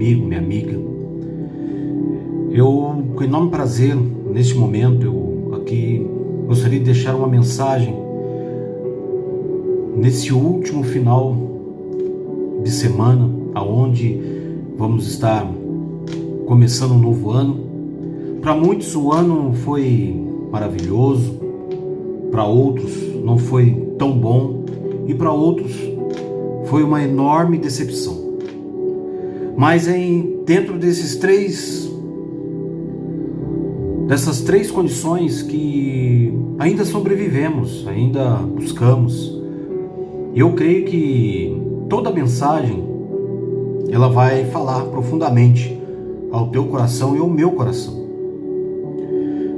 amigo, minha amiga. Eu, com enorme prazer, neste momento, eu aqui gostaria de deixar uma mensagem nesse último final de semana, aonde vamos estar começando um novo ano. Para muitos o ano foi maravilhoso, para outros não foi tão bom e para outros foi uma enorme decepção. Mas dentro dessas três condições que ainda sobrevivemos, ainda buscamos, eu creio que toda mensagem ela vai falar profundamente ao teu coração e ao meu coração.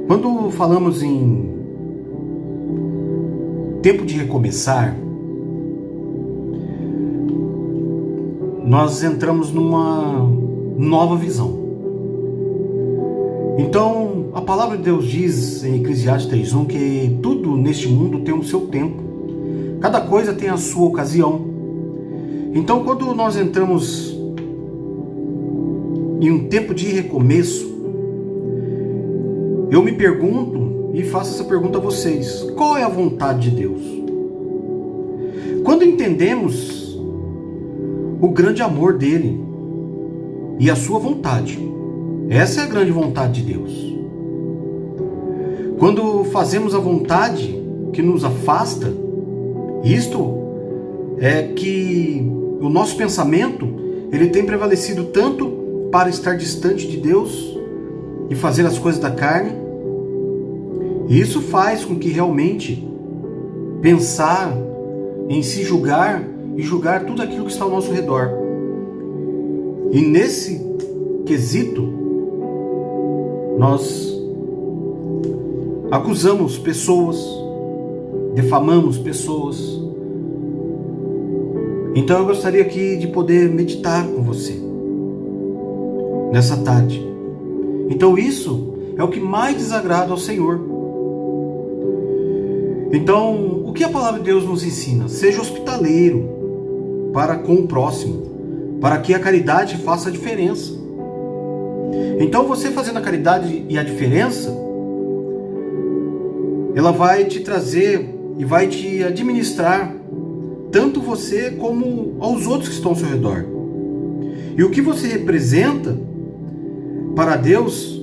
Quando falamos em tempo de recomeçar, nós entramos numa nova visão. Então, a palavra de Deus diz em Eclesiastes 3:1 que tudo neste mundo tem o seu tempo. Cada coisa tem a sua ocasião. Então, quando nós entramos em um tempo de recomeço, eu me pergunto e faço essa pergunta a vocês: qual é a vontade de Deus? Quando entendemos o grande amor dele e a sua vontade, essa é a grande vontade de Deus. Quando fazemos a vontade que nos afasta, isto é que o nosso pensamento ele tem prevalecido tanto para estar distante de Deus e fazer as coisas da carne. E isso faz com que realmente pensar em se julgar e julgar tudo aquilo que está ao nosso redor. E nesse quesito, nós acusamos pessoas, defamamos pessoas. Então eu gostaria aqui de poder meditar com você nessa tarde. Então isso é o que mais desagrada ao Senhor. Então, o que a palavra de Deus nos ensina? Seja hospitaleiro para com o próximo, para que a caridade faça a diferença. Então você fazendo a caridade e a diferença, ela vai te trazer e vai te administrar, tanto você como aos outros que estão ao seu redor. E o que você representa para Deus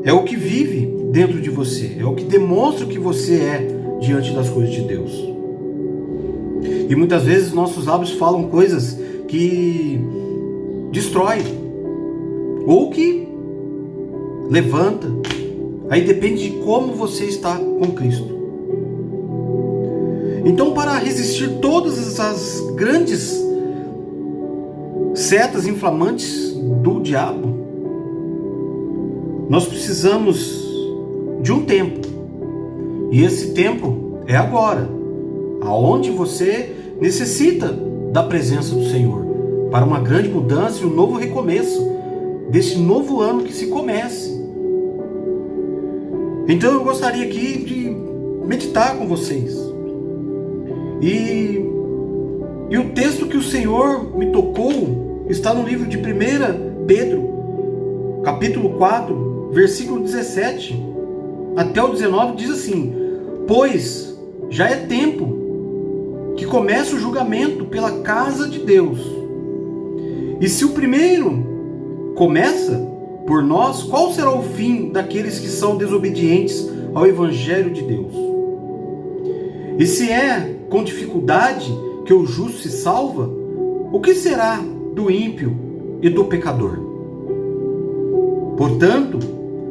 é o que vive dentro de você, é o que demonstra o que você é diante das coisas de Deus. E muitas vezes nossos lábios falam coisas que destrói ou que levanta. Aí depende de como você está com Cristo. Então, para resistir todas essas grandes setas inflamantes do diabo, nós precisamos de um tempo. E esse tempo é agora, aonde você necessita da presença do Senhor para uma grande mudança e um novo recomeço desse novo ano que se comece. Então eu gostaria aqui de meditar com vocês. E o texto que o Senhor me tocou está no livro de 1 Pedro, capítulo 4, versículo 17 até o 19, diz assim: pois já é tempo que começa o julgamento pela casa de Deus. E se o primeiro começa por nós, qual será o fim daqueles que são desobedientes ao Evangelho de Deus? E se é com dificuldade que o justo se salva, o que será do ímpio e do pecador? Portanto,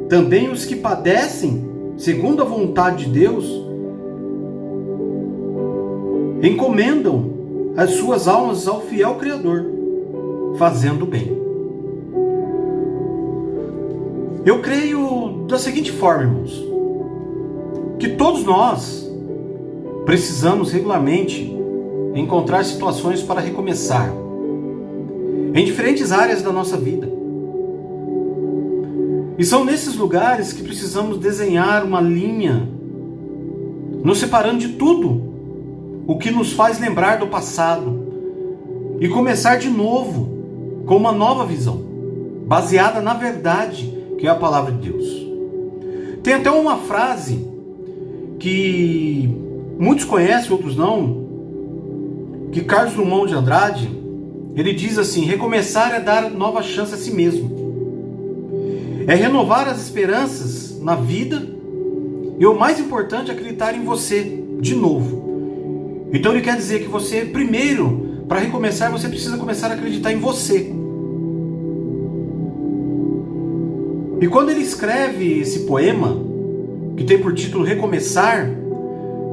também os que padecem segundo a vontade de Deus encomendam as suas almas ao fiel Criador, fazendo bem. Eu creio da seguinte forma, irmãos, que todos nós precisamos regularmente encontrar situações para recomeçar em diferentes áreas da nossa vida. E são nesses lugares que precisamos desenhar uma linha, nos separando de tudo o que nos faz lembrar do passado e começar de novo com uma nova visão, baseada na verdade, que é a palavra de Deus. Tem até uma frase que muitos conhecem, outros não, que Carlos Drummond de Andrade, ele diz assim: recomeçar é dar nova chance a si mesmo, é renovar as esperanças na vida, e o mais importante é acreditar em você de novo. Então ele quer dizer que você, primeiro, para recomeçar, você precisa começar a acreditar em você. E quando ele escreve esse poema, que tem por título Recomeçar,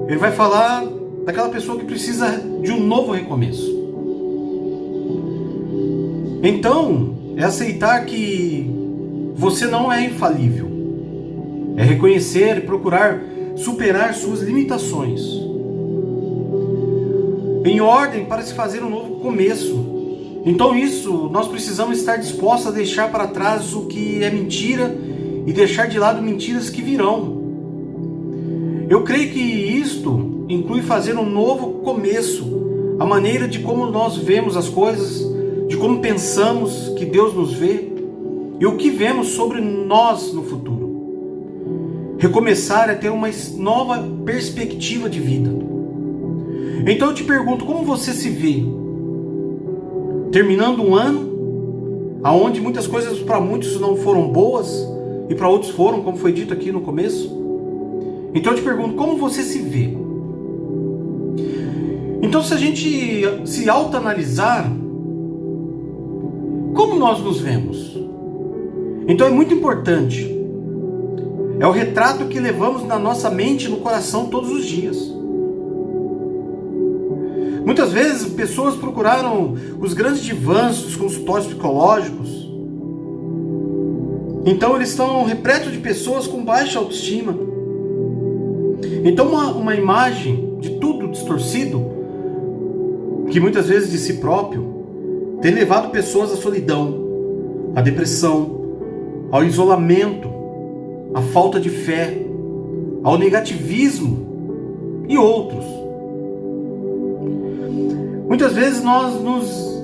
ele vai falar daquela pessoa que precisa de um novo recomeço. Então, é aceitar que você não é infalível. É reconhecer e procurar superar suas limitações, em ordem para se fazer um novo começo. Então isso, nós precisamos estar dispostos a deixar para trás o que é mentira e deixar de lado mentiras que virão. Eu creio que isto inclui fazer um novo começo, a maneira de como nós vemos as coisas, de como pensamos que Deus nos vê e o que vemos sobre nós no futuro. Recomeçar é ter uma nova perspectiva de vida. Então eu te pergunto, como você se vê? Terminando um ano, onde muitas coisas para muitos não foram boas e para outros foram, como foi dito aqui no começo. Então eu te pergunto, como você se vê? Então se a gente se autoanalisar, como nós nos vemos? Então é muito importante. É o retrato que levamos na nossa mente e no coração todos os dias. Muitas vezes pessoas procuraram os grandes divãs dos consultórios psicológicos. Então eles estão repletos de pessoas com baixa autoestima. Então uma imagem de tudo distorcido, que muitas vezes de si próprio, tem levado pessoas à solidão, à depressão, ao isolamento, à falta de fé, ao negativismo e outros. Muitas vezes nós nos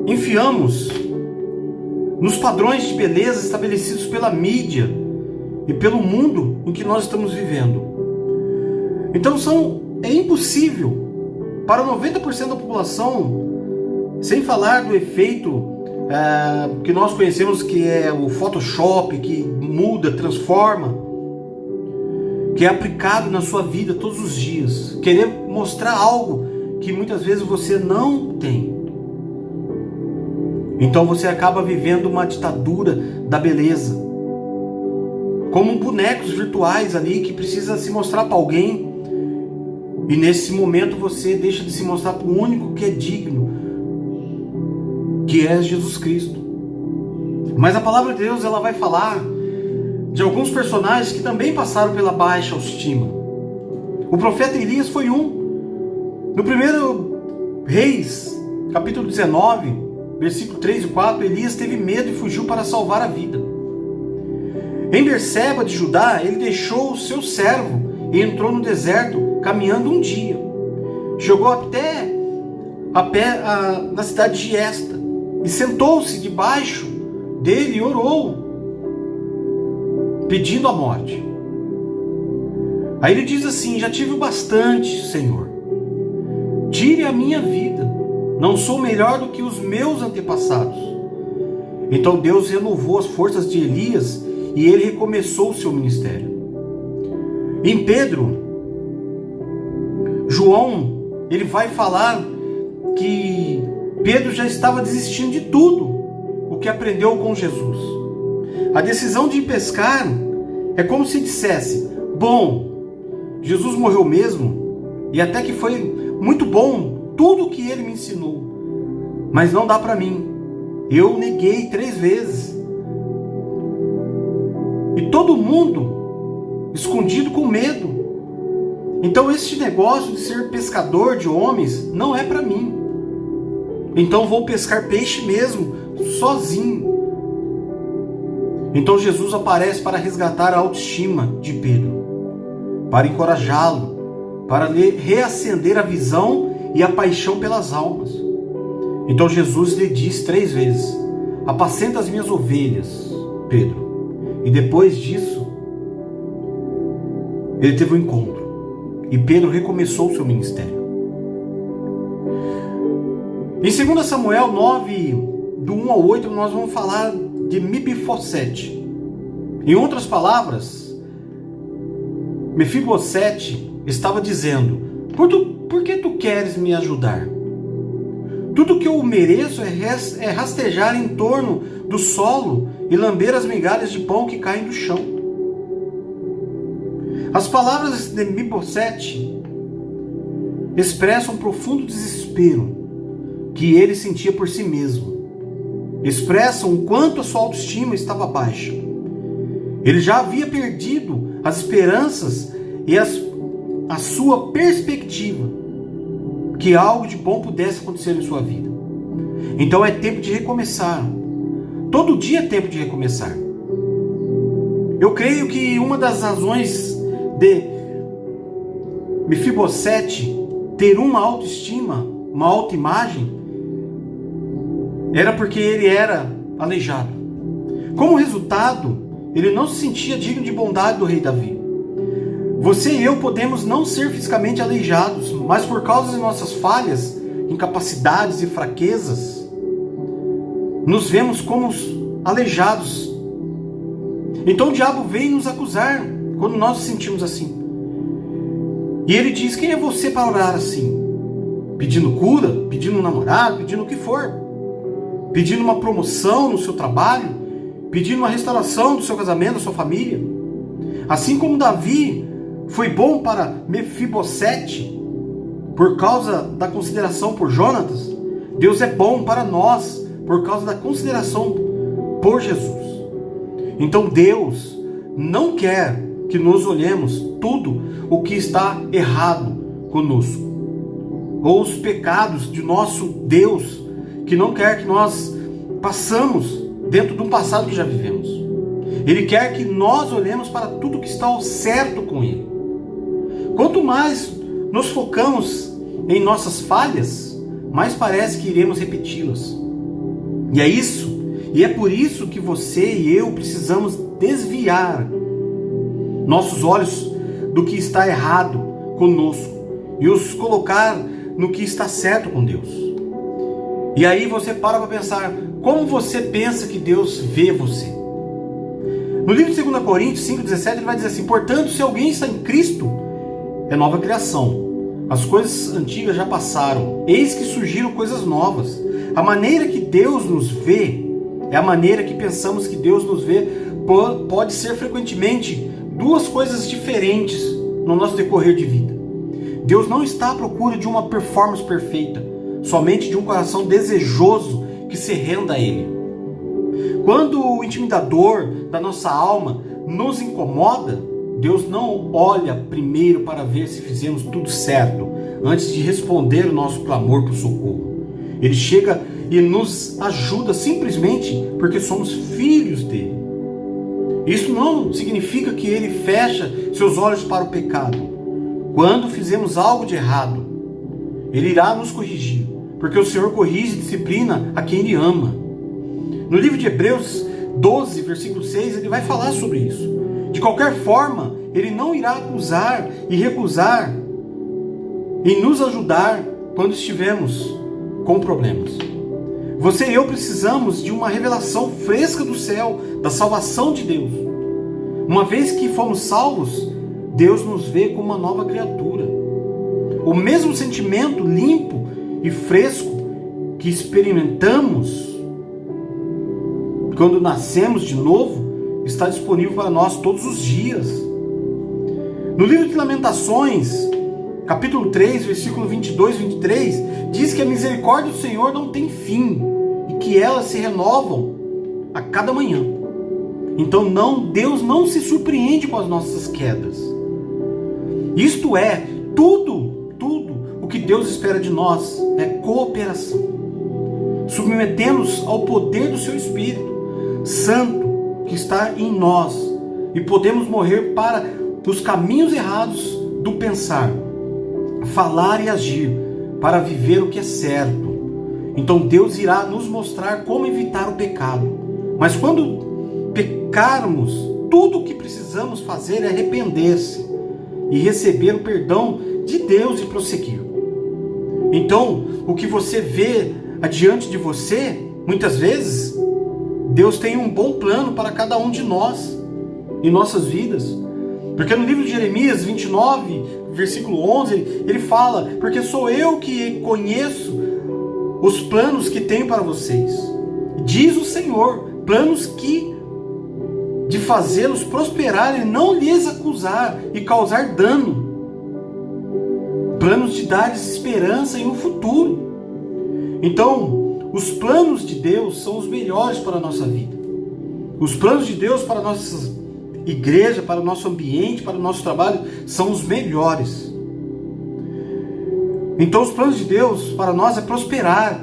enfiamos nos padrões de beleza estabelecidos pela mídia e pelo mundo em que nós estamos vivendo. Então é impossível para 90% da população, sem falar do efeito que nós conhecemos, que é o Photoshop, que muda, transforma, que é aplicado na sua vida todos os dias, querer mostrar algo que muitas vezes você não tem. Então você acaba vivendo uma ditadura da beleza, como bonecos virtuais ali que precisa se mostrar para alguém, e nesse momento você deixa de se mostrar para o único que é digno, que é Jesus Cristo. Mas a palavra de Deus, ela vai falar de alguns personagens que também passaram pela baixa autoestima. O profeta Elias foi um. No primeiro Reis, capítulo 19, versículo 3 e 4, Elias teve medo e fugiu para salvar a vida. Em Berseba de Judá, ele deixou o seu servo e entrou no deserto, caminhando um dia. Chegou até na cidade de Esta e sentou-se debaixo dele e orou, pedindo a morte. Aí ele diz assim: já tive o bastante, Senhor. Tire a minha vida. Não sou melhor do que os meus antepassados. Então Deus renovou as forças de Elias e ele recomeçou o seu ministério. Em Pedro, João, ele vai falar que Pedro já estava desistindo de tudo o que aprendeu com Jesus. A decisão de ir pescar é como se dissesse: bom, Jesus morreu mesmo, e até que foi muito bom tudo o que ele me ensinou, mas não dá para mim. Eu neguei 3 vezes. E todo mundo escondido com medo. Então este negócio de ser pescador de homens não é para mim. Então vou pescar peixe mesmo, sozinho. Então Jesus aparece para resgatar a autoestima de Pedro, para encorajá-lo, para lhe reacender a visão e a paixão pelas almas. Então Jesus lhe disse 3 vezes: apacenta as minhas ovelhas, Pedro. E depois disso, ele teve um encontro. E Pedro recomeçou o seu ministério. Em 2 Samuel 9, do 1 ao 8, nós vamos falar de Mefibosete. Em outras palavras, Mefibosete estava dizendo: por que tu queres me ajudar? Tudo que eu mereço é rastejar em torno do solo e lamber as migalhas de pão que caem do chão. As palavras de Mefibosete expressam um profundo desespero que ele sentia por si mesmo. Expressam o quanto a sua autoestima estava baixa. Ele já havia perdido as esperanças e a sua perspectiva que algo de bom pudesse acontecer em sua vida. Então é tempo de recomeçar. Todo dia é tempo de recomeçar. Eu creio que uma das razões de Mefibosete ter uma autoestima, uma autoimagem, era porque ele era aleijado. Como resultado, ele não se sentia digno de bondade do rei Davi. Você e eu podemos não ser fisicamente aleijados, mas por causa de nossas falhas, incapacidades e fraquezas, nos vemos como aleijados. Então o diabo vem nos acusar quando nós nos sentimos assim. E ele diz: quem é você para orar assim? Pedindo cura, pedindo um namorado, pedindo o que for. Pedindo uma promoção no seu trabalho, pedindo uma restauração do seu casamento, da sua família. Assim como Davi foi bom para Mefibosete por causa da consideração por Jonatas, Deus é bom para nós por causa da consideração por Jesus. Então Deus não quer que nós olhemos tudo o que está errado conosco, ou os pecados de nosso Deus, que não quer que nós passamos dentro de um passado que já vivemos. Ele quer que nós olhemos para tudo que está ao certo com Ele. Quanto mais nos focamos em nossas falhas, mais parece que iremos repeti-las. E é por isso que você e eu precisamos desviar nossos olhos do que está errado conosco e os colocar no que está certo com Deus. E aí você para pensar: como você pensa que Deus vê você? No livro de 2 Coríntios 5,17 ele vai dizer assim: portanto, se alguém está em Cristo, é nova criação. As coisas antigas já passaram, eis que surgiram coisas novas. A maneira que Deus nos vê é a maneira que pensamos que Deus nos vê. Pode ser frequentemente duas coisas diferentes no nosso decorrer de vida. Deus não está à procura de uma performance perfeita, somente de um coração desejoso que se renda a Ele. Quando o intimidador da nossa alma nos incomoda, Deus não olha primeiro para ver se fizemos tudo certo, antes de responder o nosso clamor por socorro. Ele chega e nos ajuda simplesmente porque somos filhos dele. Isso não significa que ele fecha seus olhos para o pecado. Quando fizemos algo de errado, ele irá nos corrigir, porque o Senhor corrige e disciplina a quem ele ama. No livro de Hebreus 12, versículo 6, ele vai falar sobre isso. De qualquer forma, ele não irá acusar e recusar em nos ajudar quando estivermos com problemas. Você e eu precisamos de uma revelação fresca do céu, da salvação de Deus. Uma vez que fomos salvos, Deus nos vê como uma nova criatura. O mesmo sentimento limpo e fresco que experimentamos quando nascemos de novo está disponível para nós todos os dias. No livro de Lamentações, capítulo 3, versículo 22 e 23, diz que a misericórdia do Senhor não tem fim e que elas se renovam a cada manhã. Então Deus não se surpreende com as nossas quedas. Isto é, tudo o que Deus espera de nós é cooperação. Submetemos ao poder do seu Espírito Santo que está em nós e podemos morrer para os caminhos errados do pensar, falar e agir para viver o que é certo. Então Deus irá nos mostrar como evitar o pecado. Mas quando pecarmos, tudo o que precisamos fazer é arrepender-se e receber o perdão de Deus e prosseguir. Então, o que você vê adiante de você, muitas vezes, Deus tem um bom plano para cada um de nós, em nossas vidas. Porque no livro de Jeremias 29, versículo 11, ele fala: porque sou eu que conheço os planos que tenho para vocês, diz o Senhor, planos que de fazê-los prosperar e não lhes acusar e causar dano, planos de dar-lhes esperança em um futuro. Então, os planos de Deus são os melhores para a nossa vida. Os planos de Deus para a nossa igreja, para o nosso ambiente, para o nosso trabalho, são os melhores. Então, os planos de Deus para nós é prosperar,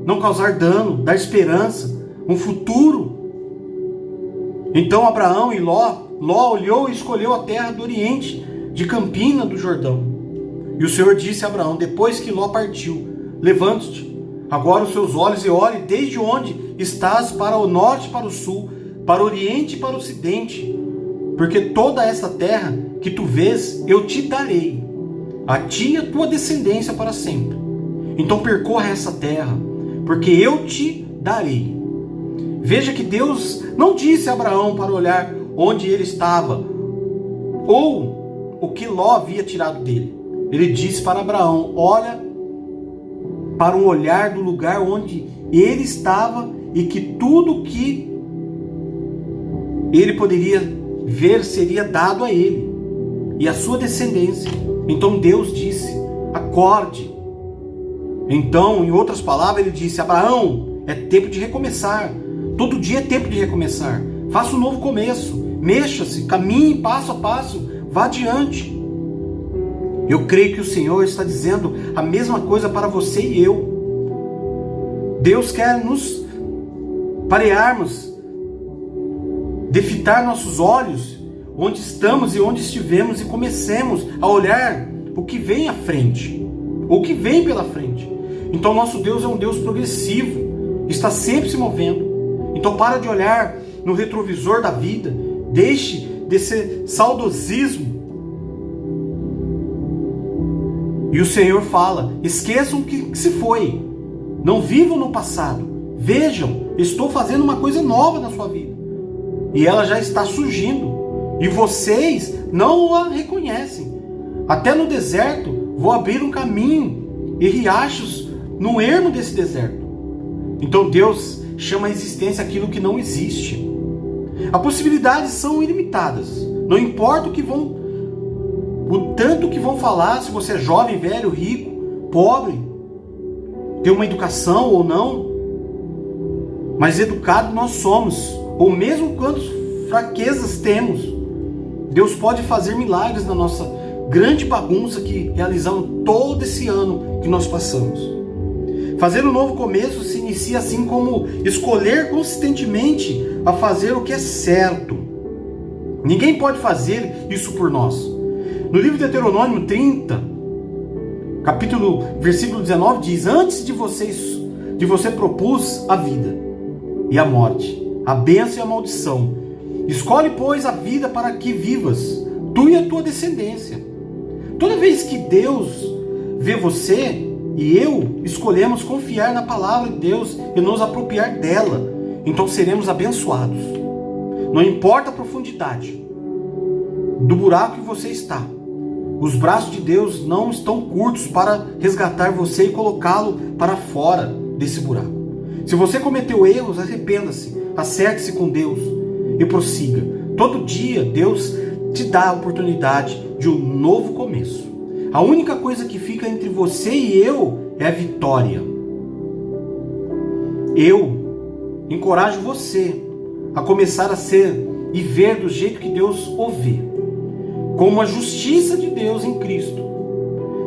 não causar dano, dar esperança, um futuro. Então, Abraão e Ló olhou e escolheu a terra do oriente, de Campina do Jordão. E o Senhor disse a Abraão, depois que Ló partiu: levante-te agora os seus olhos e olhe desde onde estás para o norte, para o sul, para o oriente e para o ocidente, porque toda essa terra que tu vês eu te darei, a ti e a tua descendência para sempre. Então percorra essa terra, porque eu te darei. Veja que Deus não disse a Abraão para olhar onde ele estava, ou o que Ló havia tirado dele. Ele disse para Abraão: olha para um olhar do lugar onde ele estava, e que tudo que ele poderia ver seria dado a ele e a sua descendência. Então Deus disse: acorde. Então, em outras palavras, ele disse: Abraão, é tempo de recomeçar. Todo dia é tempo de recomeçar. Faça um novo começo. Mexa-se, caminhe passo a passo, vá adiante. Eu creio que o Senhor está dizendo a mesma coisa para você e eu. Deus quer nos parearmos, de fitar nossos olhos onde estamos e onde estivemos, e comecemos a olhar o que vem à frente, o que vem pela frente. Então nosso Deus é um Deus progressivo, está sempre se movendo. Então para de olhar no retrovisor da vida, deixe desse saudosismo. E o Senhor fala: esqueçam o que se foi, não vivam no passado, vejam, estou fazendo uma coisa nova na sua vida, e ela já está surgindo, e vocês não a reconhecem. Até no deserto vou abrir um caminho e riachos no ermo desse deserto. Então Deus chama a existência aquilo que não existe. As possibilidades são ilimitadas. Não importa o tanto que vão falar, se você é jovem, velho, rico, pobre, tem uma educação ou não, mas educado nós somos, ou mesmo quantas fraquezas temos, Deus pode fazer milagres na nossa grande bagunça que realizamos todo esse ano que nós passamos. Fazer um novo começo se inicia assim como escolher consistentemente a fazer o que é certo. Ninguém pode fazer isso por nós. No livro de Deuteronômio 30, versículo 19 diz: antes de você propus a vida e a morte, a bênção e a maldição. Escolhe, pois, a vida para que vivas, tu e a tua descendência. Toda vez que Deus vê você e eu escolhemos confiar na palavra de Deus e nos apropriar dela, então seremos abençoados. Não importa a profundidade do buraco que você está, os braços de Deus não estão curtos para resgatar você e colocá-lo para fora desse buraco. Se você cometeu erros, arrependa-se, acerte-se com Deus e prossiga. Todo dia Deus te dá a oportunidade de um novo começo. A única coisa que fica entre você e eu é a vitória. Eu encorajo você a começar a ser e ver do jeito que Deus o vê, como a justiça de Deus em Cristo.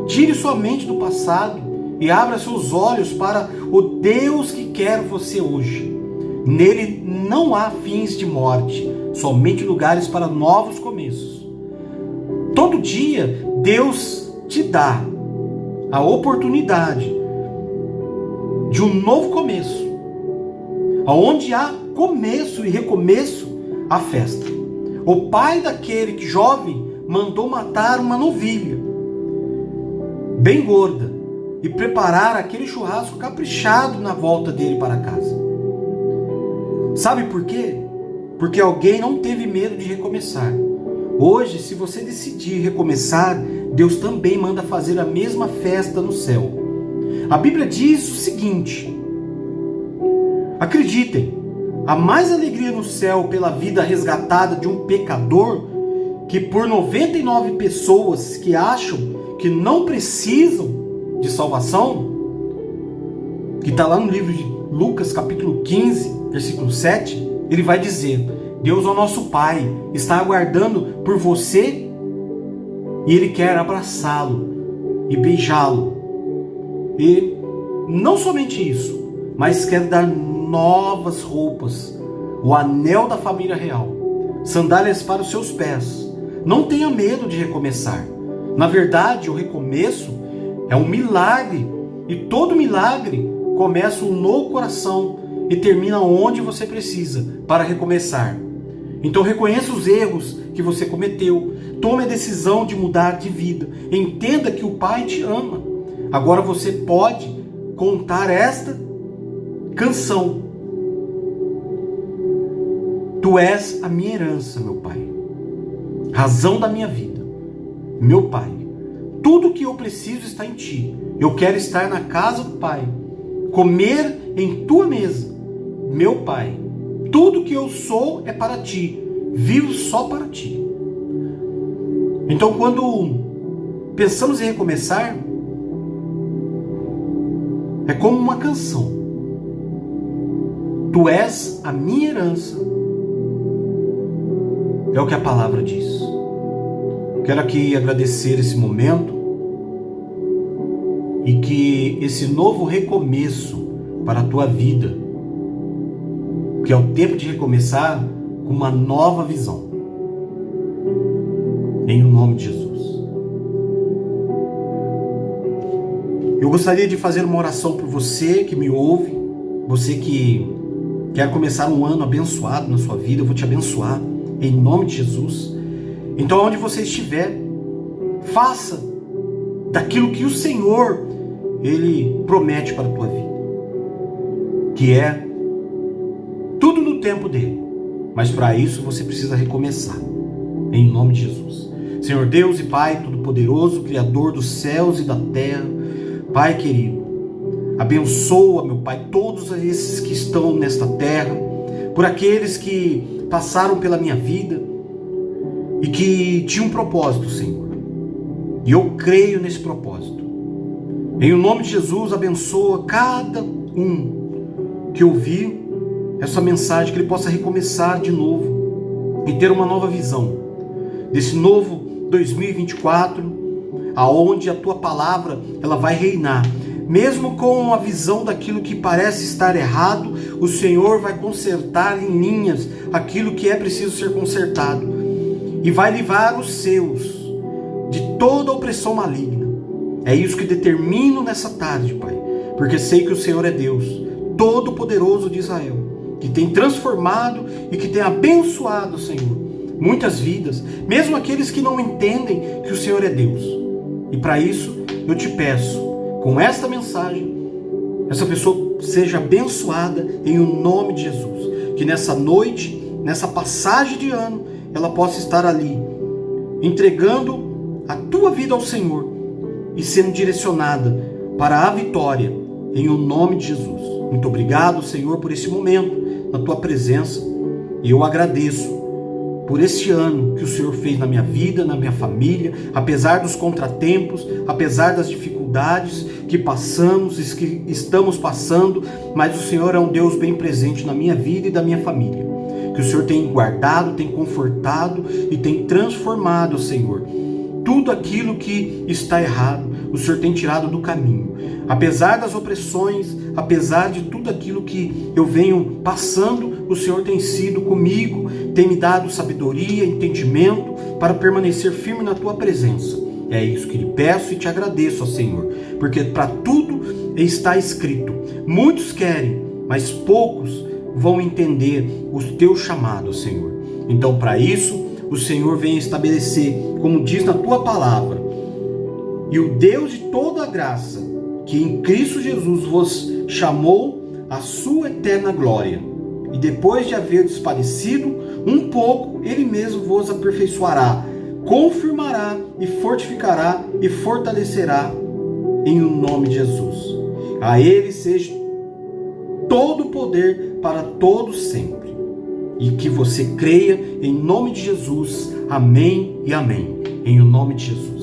Tire sua mente do passado e abra seus olhos para o Deus que quer você hoje. Nele não há fins de morte, somente lugares para novos começos. Todo dia Deus te dá a oportunidade de um novo começo. Aonde há começo e recomeço, há festa. O pai daquele que jovem mandou matar uma novilha bem gorda e preparar aquele churrasco caprichado na volta dele para casa. Sabe por quê? Porque alguém não teve medo de recomeçar. Hoje, se você decidir recomeçar, Deus também manda fazer a mesma festa no céu. A Bíblia diz o seguinte: acreditem, há mais alegria no céu pela vida resgatada de um pecador que por 99 pessoas que acham que não precisam de salvação, que está lá no livro de Lucas capítulo 15, versículo 7, ele vai dizer: Deus é o nosso Pai, está aguardando por você e Ele quer abraçá-lo e beijá-lo. E não somente isso, mas quer dar novas roupas, o anel da família real, sandálias para os seus pés. Não tenha medo de recomeçar. Na verdade, o recomeço é um milagre, e todo milagre começa no coração e termina onde você precisa para recomeçar. Então reconheça os erros que você cometeu, tome a decisão de mudar de vida, entenda que o Pai te ama. Agora você pode contar esta canção: Tu és a minha herança, meu Pai, razão da minha vida, meu Pai. Tudo que eu preciso está em Ti. Eu quero estar na casa do Pai, comer em Tua mesa, meu Pai. Tudo que eu sou é para Ti, vivo só para Ti. Então, quando pensamos em recomeçar, é como uma canção. Tu és a minha herança, é o que a palavra diz. Quero aqui agradecer esse momento e que esse novo recomeço para a tua vida, que é o tempo de recomeçar com uma nova visão, em nome de Jesus. Eu gostaria de fazer uma oração por você que me ouve, você que quer começar um ano abençoado na sua vida. Eu vou te abençoar em nome de Jesus. Então, onde você estiver, faça daquilo que o Senhor, Ele promete para a tua vida, que é tudo no tempo dele. Mas para isso você precisa recomeçar, em nome de Jesus. Senhor Deus e Pai Todo-Poderoso, Criador dos céus e da terra, Pai querido, abençoa, meu Pai, todos esses que estão nesta terra, por aqueles que passaram pela minha vida e que tinham um propósito, Senhor. E eu creio nesse propósito. Em nome de Jesus, abençoa cada um que ouvir essa mensagem, que ele possa recomeçar de novo e ter uma nova visão desse novo 2024, aonde a tua palavra ela vai reinar. Mesmo com a visão daquilo que parece estar errado, o Senhor vai consertar em linhas aquilo que é preciso ser consertado e vai livrar os seus de toda opressão maligna. É isso que determino nessa tarde, Pai, porque sei que o Senhor é Deus, Todo-Poderoso de Israel, que tem transformado e que tem abençoado, Senhor, muitas vidas, mesmo aqueles que não entendem que o Senhor é Deus. E para isso eu te peço, com esta mensagem, essa pessoa seja abençoada em o nome de Jesus, que nessa noite, nessa passagem de ano, ela possa estar ali, entregando a tua vida ao Senhor e sendo direcionada para a vitória, em o nome de Jesus. Muito obrigado, Senhor, por esse momento, na tua presença, e eu agradeço por este ano que o Senhor fez na minha vida, na minha família, apesar dos contratempos, apesar das dificuldades que passamos e que estamos passando, mas o Senhor é um Deus bem presente na minha vida e da minha família, que o Senhor tem guardado, tem confortado e tem transformado, Senhor, tudo aquilo que está errado, o Senhor tem tirado do caminho. Apesar das opressões, apesar de tudo aquilo que eu venho passando, o Senhor tem sido comigo, tem me dado sabedoria, entendimento para permanecer firme na tua presença. É isso que lhe peço e te agradeço, ó Senhor, porque para tudo está escrito: Muitos querem, mas poucos vão entender o teu chamado, Senhor. Então, para isso, o Senhor vem estabelecer, como diz na tua palavra, e o Deus de toda a graça, que em Cristo Jesus vos chamou à sua eterna glória, e depois de haver despadecido um pouco, Ele mesmo vos aperfeiçoará, confirmará e fortificará e fortalecerá em o nome de Jesus. A Ele seja todo o poder para todos sempre. E que você creia em nome de Jesus. Amém e amém. Em o nome de Jesus.